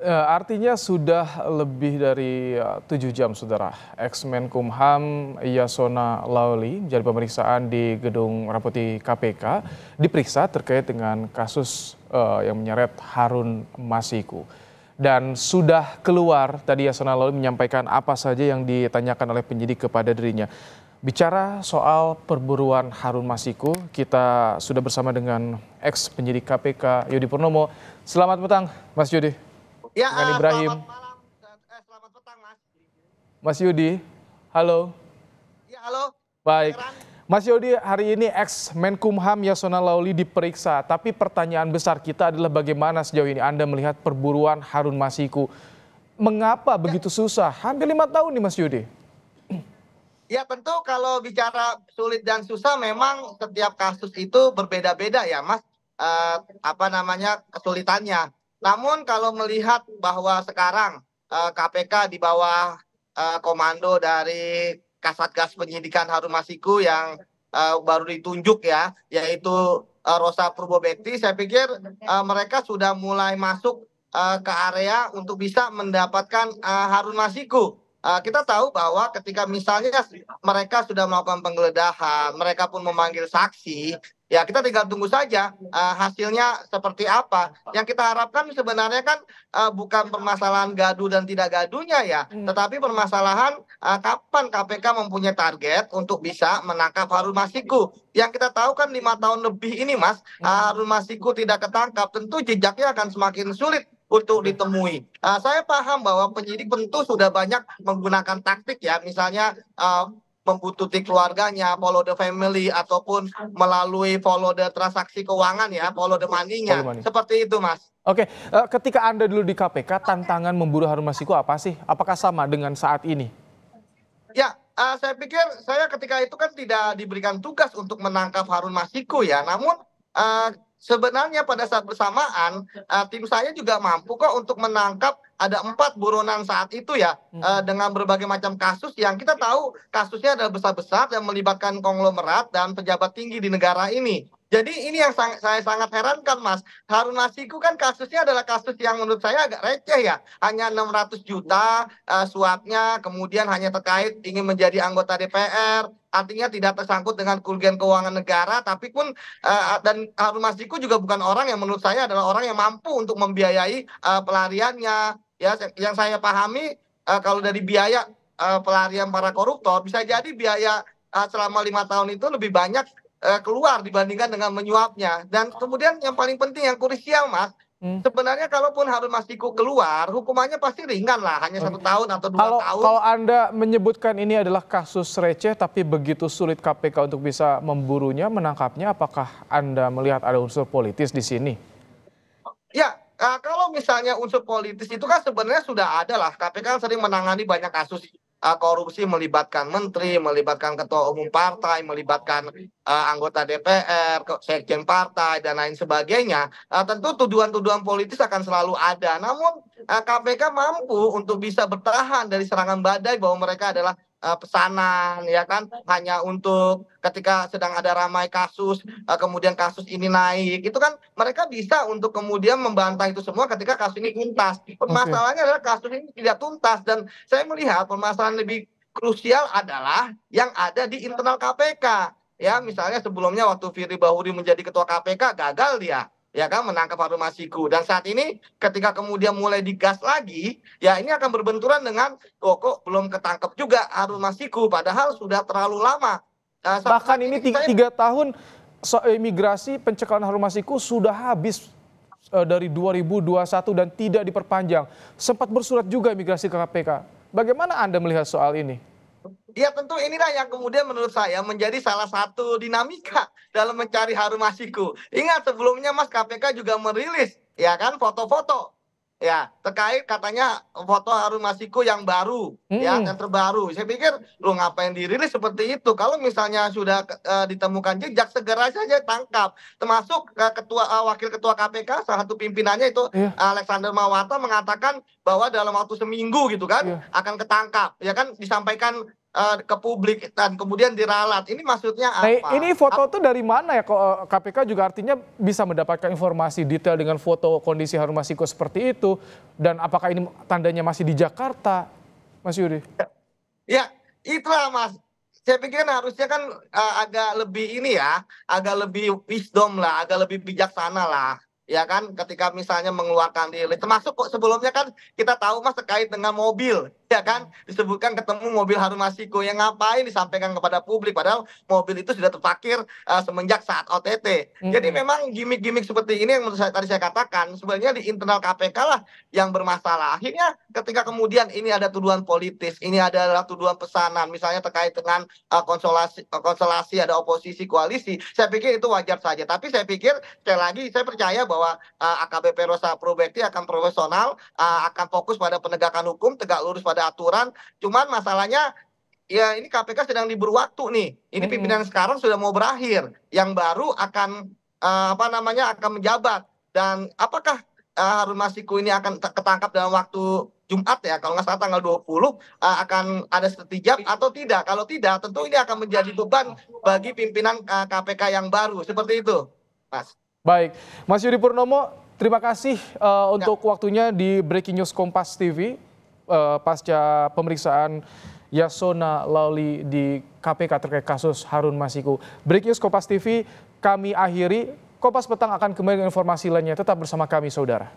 Artinya sudah lebih dari 7 jam, Saudara. Ex-Menkumham Yasona Laoly menjadi pemeriksaan di Gedung Merah Putih KPK, diperiksa terkait dengan kasus yang menyeret Harun Masiku. Dan sudah keluar, tadi Yasona Laoly menyampaikan apa saja yang ditanyakan oleh penyidik kepada dirinya. Bicara soal perburuan Harun Masiku, kita sudah bersama dengan ex-penyidik KPK Yudi Purnomo. Selamat petang, Mas Yudi. Ya, Dengan Ibrahim. selamat malam, selamat petang, Mas. Mas Yudi, halo. Ya, halo, Baik. Heran. Mas Yudi, hari ini ex-Menkumham Yasona Laoly diperiksa, tapi pertanyaan besar kita adalah bagaimana sejauh ini Anda melihat perburuan Harun Masiku. Mengapa begitu susah? Hampir 5 tahun nih, Mas Yudi. Ya, tentu kalau bicara sulit dan susah memang setiap kasus itu berbeda-beda ya, Mas. Kesulitannya. Namun kalau melihat bahwa sekarang KPK di bawah komando dari Kasatgas Penyidikan Harun Masiku yang baru ditunjuk ya, yaitu Rosa Purbobekti, saya pikir mereka sudah mulai masuk ke area untuk bisa mendapatkan Harun Masiku. Kita tahu bahwa ketika misalnya mereka sudah melakukan penggeledahan, mereka pun memanggil saksi, ya kita tinggal tunggu saja hasilnya seperti apa. Yang kita harapkan sebenarnya kan bukan permasalahan gaduh dan tidak gaduhnya ya, tetapi permasalahan kapan KPK mempunyai target untuk bisa menangkap Harun Masiku. Yang kita tahu kan 5 tahun lebih ini, Mas, Harun Masiku tidak ketangkap, tentu jejaknya akan semakin sulit untuk ditemui. Saya paham bahwa penyidik tentu sudah banyak menggunakan taktik ya, misalnya membuntuti keluarganya, follow the family, ataupun melalui follow the transaksi keuangan ya, follow the money-nya. Seperti itu, Mas. Oke, ketika Anda dulu di KPK, tantangan memburu Harun Masiku apa sih? Apakah sama dengan saat ini? Ya, saya pikir saya ketika itu kan tidak diberikan tugas untuk menangkap Harun Masiku ya, namun sebenarnya pada saat bersamaan tim saya juga mampu kok untuk menangkap ada 4 buronan saat itu ya, dengan berbagai macam kasus yang kita tahu kasusnya adalah besar-besar dan melibatkan konglomerat dan pejabat tinggi di negara ini. Jadi ini yang saya sangat herankan, Mas. Harun Masiku kan kasusnya adalah kasus yang menurut saya agak receh ya. Hanya 600 juta suapnya, kemudian hanya terkait ingin menjadi anggota DPR. Artinya tidak tersangkut dengan kerugian keuangan negara, tapi pun dan Harun Masiku juga bukan orang yang menurut saya adalah orang yang mampu untuk membiayai pelariannya. Ya, yang saya pahami kalau dari biaya pelarian para koruptor, bisa jadi biaya selama 5 tahun itu lebih banyak keluar dibandingkan dengan menyuapnya. Dan kemudian yang paling penting, yang krusial, Mas, sebenarnya kalaupun Harun Masiku keluar, hukumannya pasti ringan lah, hanya 1 tahun atau 2 tahun. Kalau Anda menyebutkan ini adalah kasus receh, tapi begitu sulit KPK untuk bisa memburunya, menangkapnya, apakah Anda melihat ada unsur politis di sini? Ya, kalau misalnya unsur politis itu kan sebenarnya sudah ada lah. KPK sering menangani banyak kasus korupsi melibatkan menteri, melibatkan ketua umum partai, melibatkan anggota DPR, sekjen partai, dan lain sebagainya. Tentu tuduhan-tuduhan politis akan selalu ada. Namun KPK mampu untuk bisa bertahan dari serangan badai bahwa mereka adalah pesanan, ya kan, hanya untuk ketika sedang ada ramai kasus, kemudian kasus ini naik, itu kan mereka bisa untuk kemudian membantah itu semua ketika kasus ini tuntas. Permasalahannya adalah kasus ini tidak tuntas, dan saya melihat permasalahan lebih krusial adalah yang ada di internal KPK. Ya, misalnya sebelumnya waktu Firly Bahuri menjadi ketua KPK gagal dia, ya kan, menangkap Harun Masiku. Dan saat ini ketika kemudian mulai digas lagi, ya ini akan berbenturan dengan kok belum ketangkep juga Harun Masiku, padahal sudah terlalu lama. Bahkan ini 3 tahun imigrasi pencekalan Harun Masiku sudah habis dari 2021 dan tidak diperpanjang. Sempat bersurat juga imigrasi ke KPK. Bagaimana Anda melihat soal ini? Ya, tentu inilah yang kemudian menurut saya menjadi salah satu dinamika dalam mencari Harun Masiku. Ingat sebelumnya, Mas, KPK juga merilis ya kan foto-foto ya terkait katanya foto Harun Masiku yang baru, ya, yang terbaru. Saya pikir lu ngapain dirilis seperti itu? Kalau misalnya sudah ditemukan jejak, segera saja tangkap. Termasuk wakil ketua KPK, salah satu pimpinannya itu Alexander Mawata, mengatakan bahwa dalam waktu seminggu gitu kan akan ketangkap, ya kan, disampaikan ke publik dan kemudian diralat. Ini maksudnya Nah, apa? ini foto tuh dari mana ya? Kok KPK juga artinya bisa mendapatkan informasi detail dengan foto kondisi Harun Masiku seperti itu? Dan apakah ini tandanya masih di Jakarta, Mas Yudi? Ya, itulah Mas. Saya pikir harusnya kan agak lebih ini ya, agak lebih wisdom lah, agak lebih bijaksana lah. Ya kan, ketika misalnya mengeluarkan rilis, termasuk kok sebelumnya kan kita tahu Mas terkait dengan mobil, ya kan, disebutkan ketemu mobil Harun Masiku yang ngapain disampaikan kepada publik, padahal mobil itu sudah terparkir semenjak saat OTT. Jadi memang gimmick-gimmick seperti ini yang menurut saya tadi saya katakan sebenarnya di internal KPK lah yang bermasalah. Akhirnya ketika kemudian ini ada tuduhan politis, ini adalah tuduhan pesanan, misalnya terkait dengan konstelasi ada oposisi koalisi, saya pikir itu wajar saja. Tapi saya pikir sekali lagi saya percaya bahwa AKBP Rosa Probekti akan profesional, akan fokus pada penegakan hukum, tegak lurus pada aturan. Cuman masalahnya ya ini KPK sedang diburu waktu nih. Ini pimpinan sekarang sudah mau berakhir, yang baru akan akan menjabat. Dan apakah Harun Masiku ini akan ketangkap dalam waktu Jumat ya, kalau nggak salah tanggal 20 akan ada setijab atau tidak. Kalau tidak, tentu ini akan menjadi beban bagi pimpinan KPK yang baru. Seperti itu, Mas. Baik, Mas Yudi Purnomo, terima kasih untuk waktunya di Breaking News Kompas TV pasca pemeriksaan Yasona Lauli di KPK terkait kasus Harun Masiku. Breaking News Kompas TV kami akhiri. Kompas Petang akan kembali dengan informasi lainnya. Tetap bersama kami, saudara.